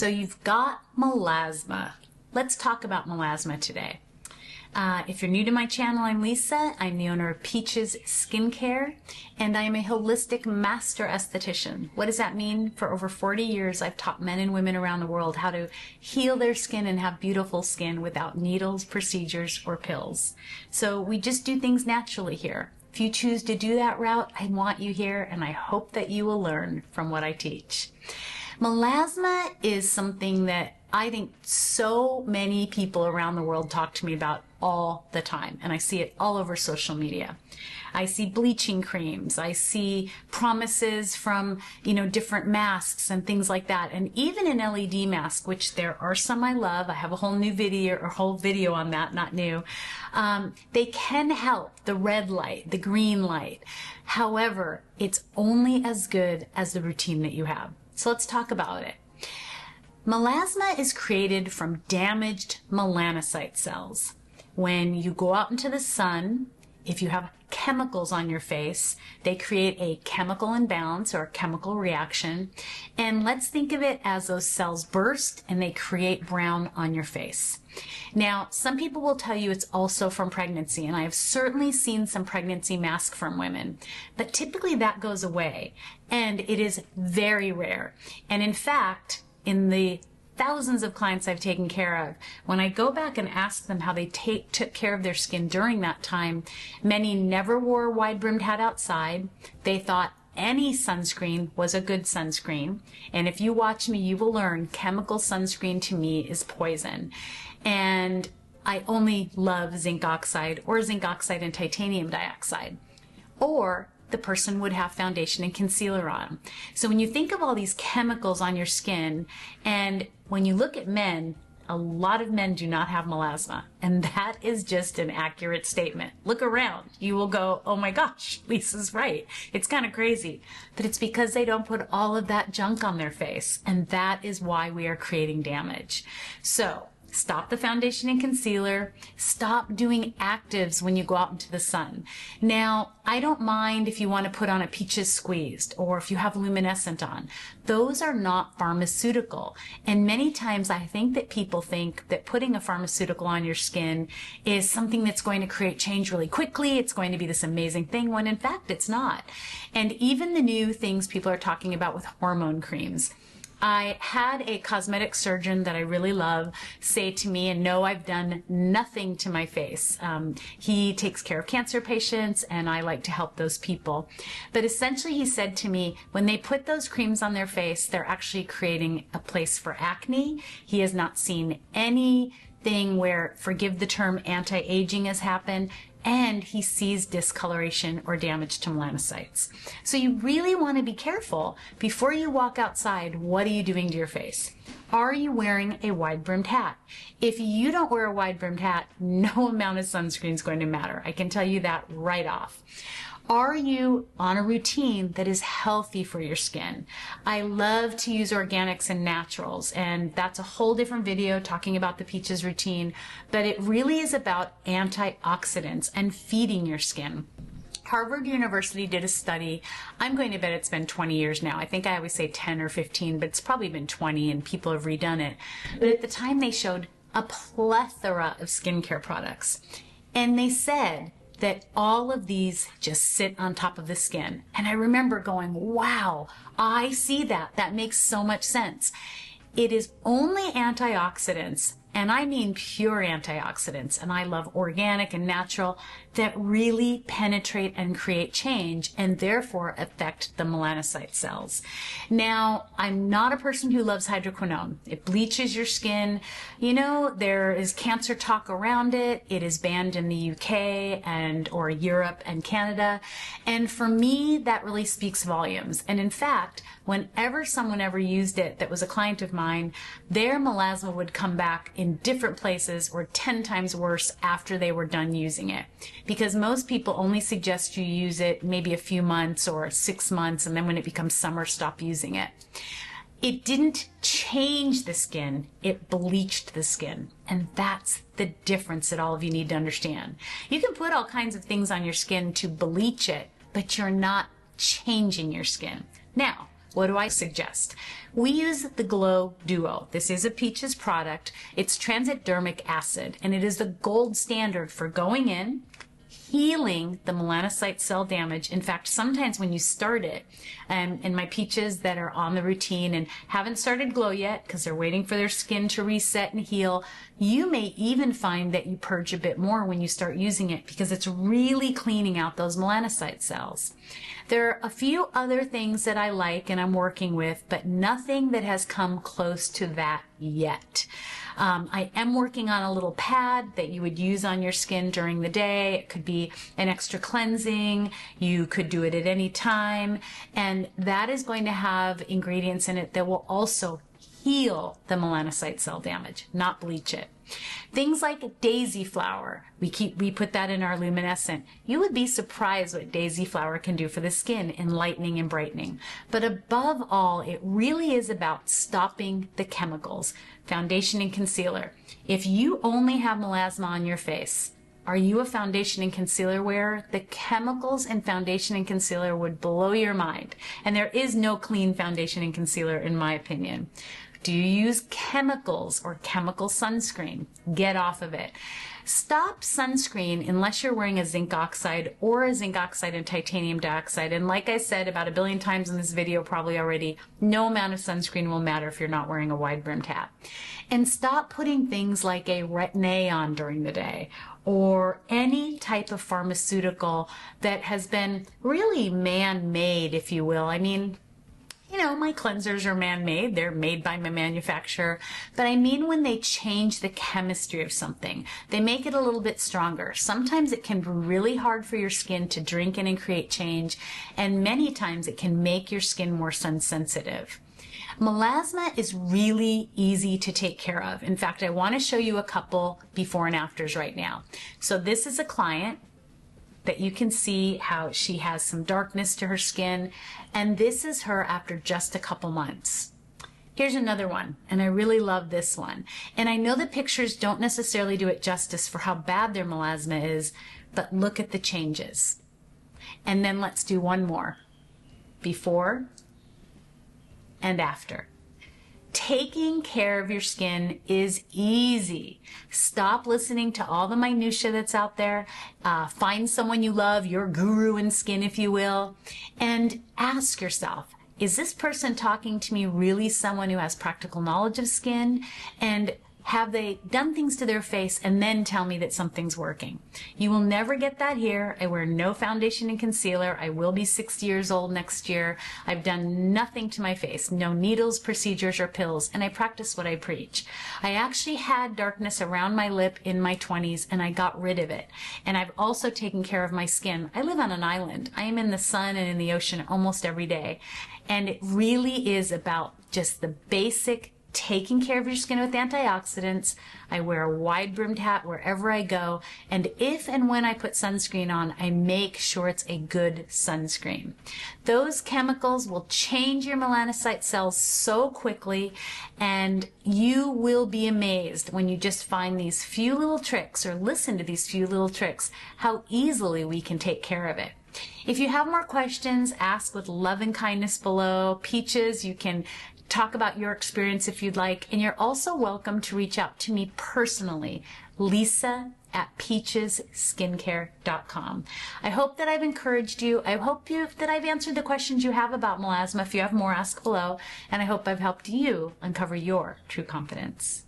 So you've got melasma. Let's talk about melasma today. If you're new to my channel, I'm Lisa. I'm the owner of PeachesSkinCare, and I am a holistic master esthetician. What does that mean? For over 40 years, I've taught men and women around the world how to heal their skin and have beautiful skin without needles, procedures, or pills. So we just do things naturally here. If you choose to do that route, I want you here, and I hope that you will learn from what I teach. Melasma is something that I think so many people around the world talk to me about all the time, and I see it all over social media. I see bleaching creams, I see promises from, different masks and things like that, and even an LED mask, which there are some I love. I have a whole video on that, not new. They can help the red light, the green light. However, it's only as good as the routine that you have. So let's talk about it. Melasma is created from damaged melanocyte cells. When you go out into the sun, if you have chemicals on your face, they create a chemical imbalance or a chemical reaction. And let's think of it as those cells burst and they create brown on your face. Now, some people will tell you it's also from pregnancy, and I have certainly seen some pregnancy masks from women, but typically that goes away, and it is very rare. And in fact, in the thousands of clients I've taken care of, when I go back and ask them how they took care of their skin during that time, many never wore a wide-brimmed hat outside. They thought any sunscreen was a good sunscreen. And if you watch me, you will learn chemical sunscreen to me is poison. And I only love zinc oxide or zinc oxide and titanium dioxide. Or the person would have foundation and concealer on. So when you think of all these chemicals on your skin, and when you look at men, a lot of men do not have melasma, and that is just an accurate statement. Look around. You will go, oh my gosh, Lisa's right. It's kind of crazy. But it's because they don't put all of that junk on their face, and that is why we are creating damage. So stop the foundation and concealer. Stop doing actives when you go out into the sun. Now, I don't mind if you want to put on a Peaches Squeezed or if you have luminescent on. Those are not pharmaceutical. And many times I think that people think that putting a pharmaceutical on your skin is something that's going to create change really quickly. It's going to be this amazing thing, when in fact it's not. And even the new things people are talking about with hormone creams. I had a cosmetic surgeon that I really love say to me, and no, I've done nothing to my face. He takes care of cancer patients, and I like to help those people. But essentially he said to me, when they put those creams on their face, they're actually creating a place for acne. He has not seen anything where, forgive the term, anti-aging has happened. And he sees discoloration or damage to melanocytes. So you really want to be careful before you walk outside. What are you doing to your face? Are you wearing a wide-brimmed hat? If you don't wear a wide-brimmed hat, no amount of sunscreen is going to matter. I can tell you that right off. Are you on a routine that is healthy for your skin? I love to use organics and naturals, and that's a whole different video talking about the Peaches routine, but it really is about antioxidants and feeding your skin. Harvard University did a study. I'm going to bet it's been 20 years now. I think I always say 10 or 15, but it's probably been 20 and people have redone it. But at the time they showed a plethora of skincare products, and they said that all of these just sit on top of the skin. And I remember going, wow, I see that. That makes so much sense. It is only antioxidants, and I mean pure antioxidants, and I love organic and natural, that really penetrate and create change and therefore affect the melanocyte cells. Now, I'm not a person who loves hydroquinone. It bleaches your skin. There is cancer talk around it. It is banned in the UK or Europe and Canada. And for me, that really speaks volumes. And in fact, whenever someone ever used it that was a client of mine, their melasma would come back in different places or 10 times worse after they were done using it. Because most people only suggest you use it maybe a few months or 6 months, and then when it becomes summer, stop using it. It didn't change the skin, it bleached the skin. And that's the difference that all of you need to understand. You can put all kinds of things on your skin to bleach it, but you're not changing your skin. Now, What do I suggest? We use the Glow Duo. This is a Peaches product. It's transdermic acid, and it is the gold standard for going in, healing the melanocyte cell damage. In fact, sometimes when you start it, and my Peaches that are on the routine and haven't started Glow yet because they're waiting for their skin to reset and heal, you may even find that you purge a bit more when you start using it because it's really cleaning out those melanocyte cells. There are a few other things that I like and I'm working with, but nothing that has come close to that yet. I am working on a little pad that you would use on your skin during the day. It could be an extra cleansing. You could do it at any time. And that is going to have ingredients in it that will also heal the melanocyte cell damage, not bleach it. Things like daisy flower, we put that in our luminescent. You would be surprised what daisy flower can do for the skin, enlightening and brightening. But above all, it really is about stopping the chemicals. Foundation and concealer. If you only have melasma on your face, are you a foundation and concealer wearer? The chemicals in foundation and concealer would blow your mind. And there is no clean foundation and concealer in my opinion. Do you use chemicals or chemical sunscreen? Get off of it. Stop sunscreen unless you're wearing a zinc oxide or a zinc oxide and titanium dioxide. And like I said about a billion times in this video probably already, no amount of sunscreen will matter if you're not wearing a wide brimmed hat. And stop putting things like a retin-A on during the day or any type of pharmaceutical that has been really man-made, if you will. I mean, you know, my cleansers are man-made. They're made by my manufacturer. But I mean when they change the chemistry of something, they make it a little bit stronger. Sometimes it can be really hard for your skin to drink in and create change. And many times it can make your skin more sun sensitive. Melasma is really easy to take care of. In fact, I want to show you a couple before and afters right now. So this is a client that you can see how she has some darkness to her skin, and this is her after just a couple months. Here's another one, and I really love this one. And I know the pictures don't necessarily do it justice for how bad their melasma is, but look at the changes. And then let's do one more. Before and after. Taking care of your skin is easy. Stop listening to all the minutia that's out there. Find someone you love, your guru in skin, if you will, and ask yourself, is this person talking to me really someone who has practical knowledge of skin? And have they done things to their face and then tell me that something's working? You will never get that here. I wear no foundation and concealer. I will be 60 years old next year. I've done nothing to my face, no needles, procedures, or pills, and I practice what I preach. I actually had darkness around my lip in my 20s, and I got rid of it. And I've also taken care of my skin. I live on an island. I am in the sun and in the ocean almost every day. And it really is about just the basic taking care of your skin with antioxidants. I wear a wide brimmed hat wherever I go, and if and when I put sunscreen on, I make sure it's a good sunscreen. Those chemicals will change your melanocyte cells so quickly, and you will be amazed when you just find these few little tricks or listen to these few little tricks, how easily we can take care of it. If you have more questions, ask with love and kindness below. Peaches, you can talk about your experience if you'd like, and you're also welcome to reach out to me personally, Lisa@PeachesSkinCare.com. I hope that I've encouraged you. I hope that I've answered the questions you have about melasma. If you have more, ask below, and I hope I've helped you uncover your true confidence.